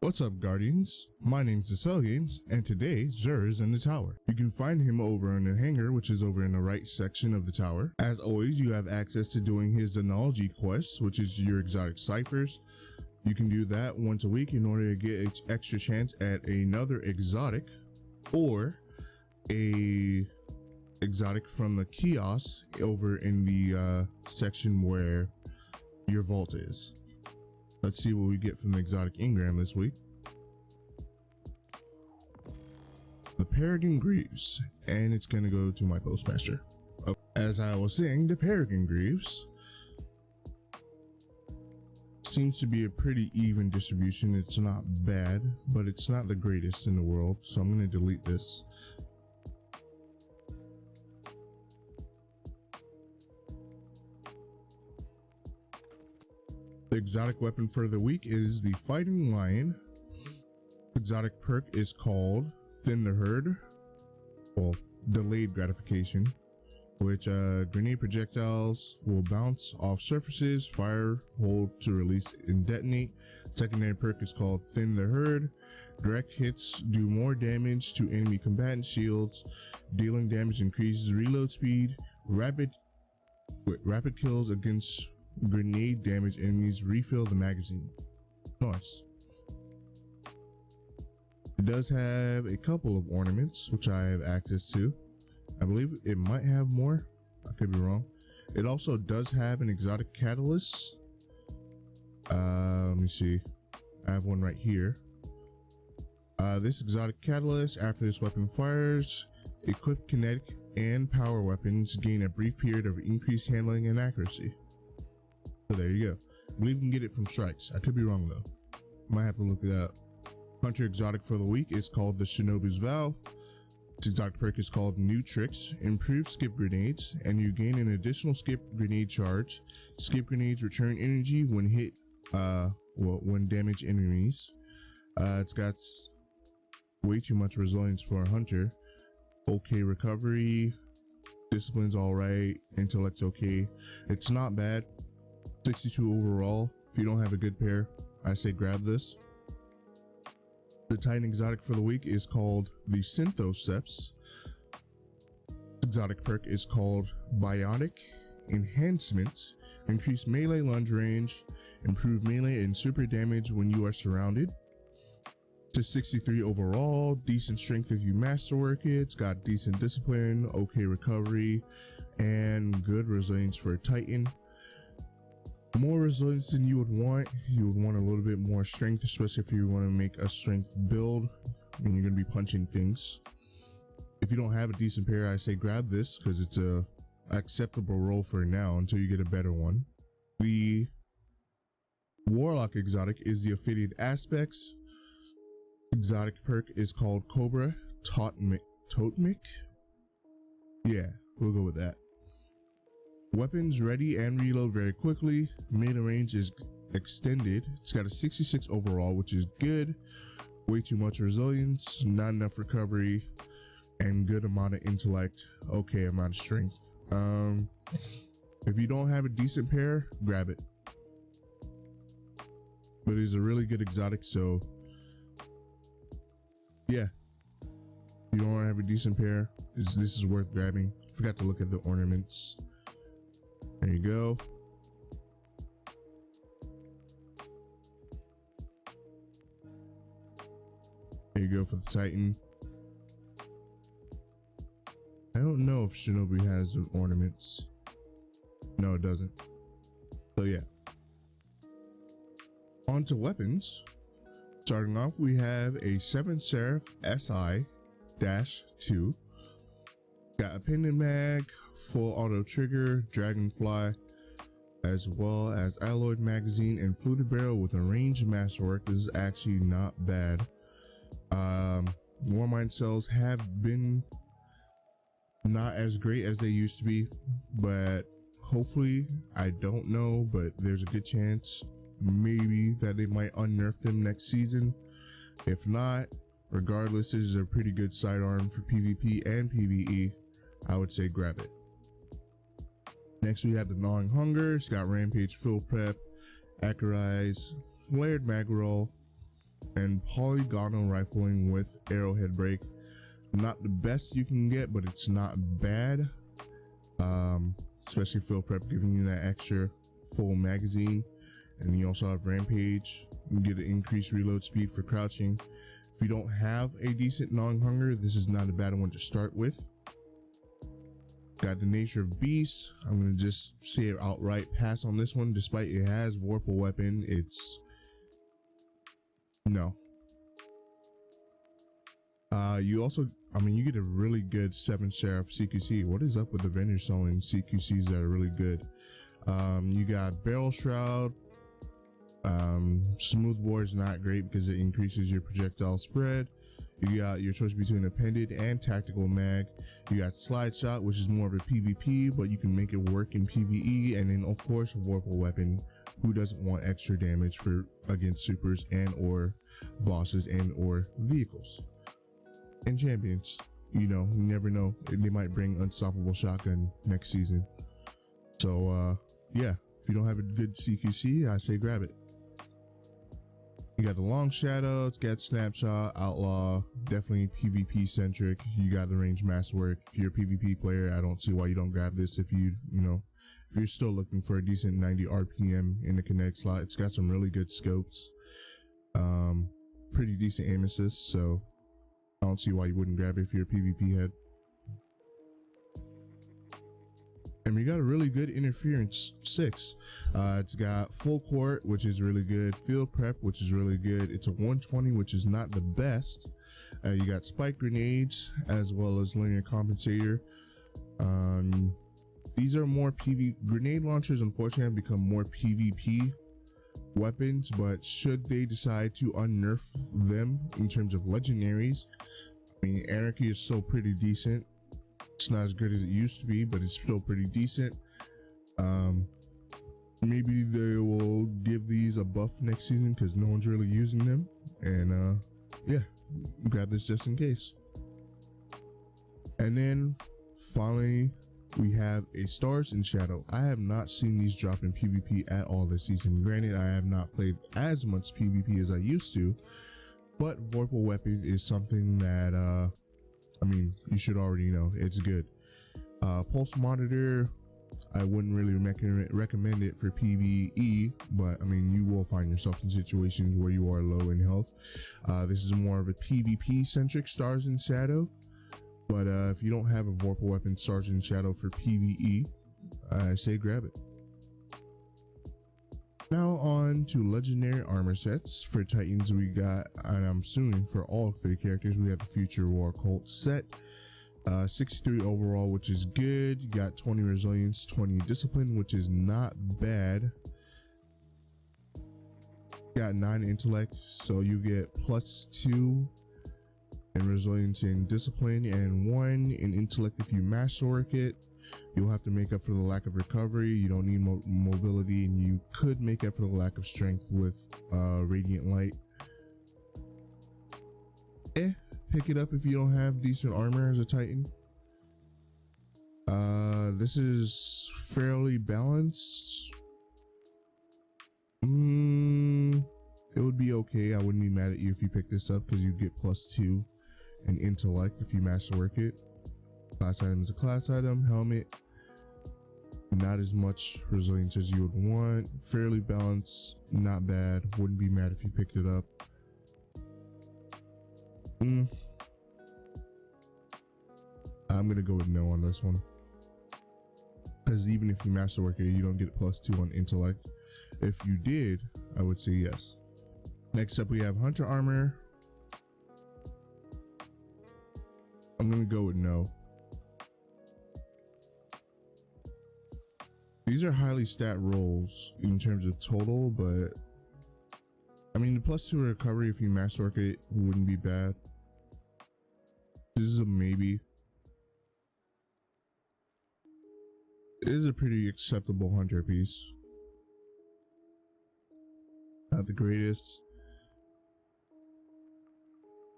What's up, Guardians? My name's Games, and today Zer is in the tower. You can find him over in the hangar, which is over in the right section of the tower. As always, you have access to doing his Xenology Quest, which is your exotic ciphers. You can do that once a week in order to get an extra chance at another exotic or a exotic from the kiosk over in the section where your vault is. Let's see what we get from the exotic Engram this week. The Peregrine Greaves, and it's going to go to my postmaster. As I was saying, the Peregrine Greaves seems to be a pretty even distribution. It's not bad, but it's not the greatest in the world, so I'm going to delete this. The exotic weapon for the week is the Fighting Lion. Exotic perk is called Thin the Herd, well, delayed gratification, which grenade projectiles will bounce off surfaces, fire, hold to release and detonate. Secondary perk is called Thin the Herd. Direct hits do more damage to enemy combatant shields. Dealing damage increases reload speed. Rapid kills against grenade damage enemies refill the magazine. Nice. It does have a couple of ornaments which I have access to. I believe it might have more, I could be wrong. It also does have an exotic catalyst. Let me see, I have one right here. This exotic catalyst, after this weapon fires, equipped kinetic and power weapons gain a brief period of increased handling and accuracy. So there you go. I believe you can get it from strikes. I could be wrong though. Might have to look that up. Hunter exotic for the week is called the Shinobi's Vow. This exotic perk is called New Tricks. Improve skip grenades, and you gain an additional skip grenade charge. Skip grenades return energy when hit, when damage enemies. It's got way too much resilience for a hunter. Okay recovery. Discipline's alright. Intellect's okay. It's not bad. 62 overall. If you don't have a good pair, I say grab this. The Titan exotic for the week is called the Synthoceps. Exotic perk is called Biotic Enhancement. Increase melee lunge range, improve melee and super damage when you are surrounded. To 63 overall, decent strength if you masterwork it. It's got decent discipline, okay recovery, and good resilience for a Titan. More resilience than you would want. You would want a little bit more strength, especially if you want to make a strength build and you're going to be punching things. If you don't have a decent pair, I say grab this because it's a acceptable roll for now until you get a better one. The Warlock exotic is the Affiliate Aspects. Exotic perk is called Cobra Totemic. Yeah, we'll go with that. Weapons ready and reload very quickly. Melee range is extended. It's got a 66 overall, which is good. Way too much resilience, not enough recovery, and good amount of intellect, okay amount of strength. If you don't have a decent pair, grab it. But it's a really good exotic, so yeah. If you don't have a decent pair, this is worth grabbing. Forgot to look at the ornaments. There you go. There you go for the Titan. I don't know if Shinobi has the ornaments. No, it doesn't. So yeah. On to weapons. Starting off, we have a 7th Seraph SI-2. Got a pendant mag, full auto trigger, dragonfly, as well as alloyed magazine and fluted barrel with a ranged masterwork. This is actually not bad. Warmind cells have been not as great as they used to be, but hopefully, I don't know, but there's a good chance maybe that they might unnerf them next season. If not, regardless, this is a pretty good sidearm for PvP and PvE. I would say grab it. Next we have the Gnawing Hunger. It's got Rampage, Full Prep, Acarize, Flared Mag Roll, and polygonal rifling with arrowhead break. Not the best you can get, but it's not bad. Especially field prep giving you that extra full magazine. And you also have rampage. You get an increased reload speed for crouching. If you don't have a decent gnawing hunger, this is not a bad one to start with. Got the nature of beast. I'm gonna just say it outright, pass on this one. Despite it has Vorpal weapon, it's no. You also, you get a really good 7 sheriff CQC. What is up with the vendors selling CQCs that are really good? You got barrel shroud. Smooth bore is not great because it increases your projectile spread. You got your choice between appended and tactical mag. You got slide shot, which is more of a PvP, but you can make it work in PvE. And then of course, Vorpal weapon. Who doesn't want extra damage against supers and or bosses and or vehicles and champions? You never know. They might bring unstoppable shotgun next season. So yeah, if you don't have a good CQC, I say grab it. You got the long shadow, it's got snapshot, outlaw, definitely PvP centric. You got the range masterwork. If you're a PvP player, I don't see why you don't grab this. If if you're still looking for a decent 90 RPM in the kinetic slot, it's got some really good scopes, pretty decent aim assist, so I don't see why you wouldn't grab it if you're a PvP head. And we got a really good interference 6. It's got full court, which is really good, field prep, which is really good. It's a 120, which is not the best. You got spike grenades as well as linear compensator. These are more grenade launchers, unfortunately, have become more PvP weapons, but should they decide to unnerf them in terms of legendaries, Anarchy is still pretty decent. It's not as good as it used to be, but it's still pretty decent. Maybe they will give these a buff next season because no one's really using them. And yeah, grab this just in case. And then finally, we have a Stars in Shadow. I have not seen these drop in PvP at all this season. Granted, I have not played as much PvP as I used to, but Vorpal weapon is something that you should already know. It's good. Pulse monitor, I wouldn't really recommend it for PvE, but you will find yourself in situations where you are low in health. This is more of a PvP centric Stars in Shadow, but if you don't have a Vorpal weapon Stars in Shadow for PvE, I say grab it. Now on to legendary armor sets. For Titans, we got, and I'm assuming for all 3 characters, we have the Future War Cult set. 63 overall, which is good. You got 20 resilience, 20 discipline, which is not bad. Got 9 intellect, so you get +2 in resilience and discipline, and 1 in intellect if you masterwork it. You'll have to make up for the lack of recovery. You don't need mobility, and you could make up for the lack of strength with radiant light. Pick it up if you don't have decent armor as a Titan. This is fairly balanced. It would be okay. I wouldn't be mad at you if you pick this up because you get +2 in intellect if you masterwork it. Class item is a class item. Helmet, not as much resilience as you would want. Fairly balanced, not bad. Wouldn't be mad if you picked it up. I'm gonna go with no on this one, because even if you masterwork it, you don't get +2 on intellect. If you did, I would say yes. Next up, we have Hunter armor. I'm gonna go with no. These are highly stat rolls in terms of total, but the +2 recovery if you masterwork it wouldn't be bad. This is a maybe. It is a pretty acceptable Hunter piece. Not the greatest.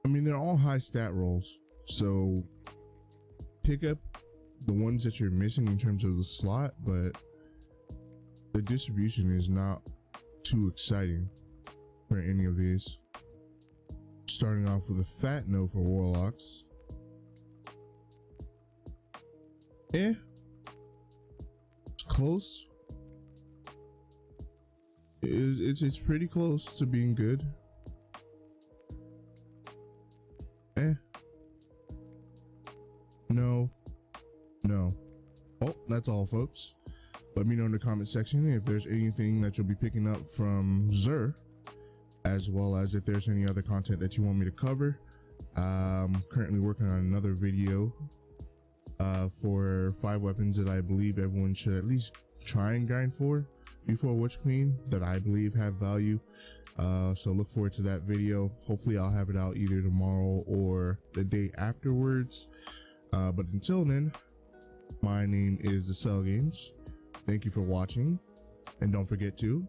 They're all high stat rolls, so pick up the ones that you're missing in terms of the slot, but the distribution is not too exciting for any of these. Starting off with a fat no for Warlocks. It's close. It's pretty close to being good. No. Oh, that's all, folks. Let me know in the comment section if there's anything that you'll be picking up from Xer, as well as if there's any other content that you want me to cover. I'm currently working on another video for 5 weapons that I believe everyone should at least try and grind for before Witch Queen, that I believe have value. So look forward to that video. Hopefully I'll have it out either tomorrow or the day afterwards. But until then, my name is The Cell Games. Thank you for watching, and don't forget to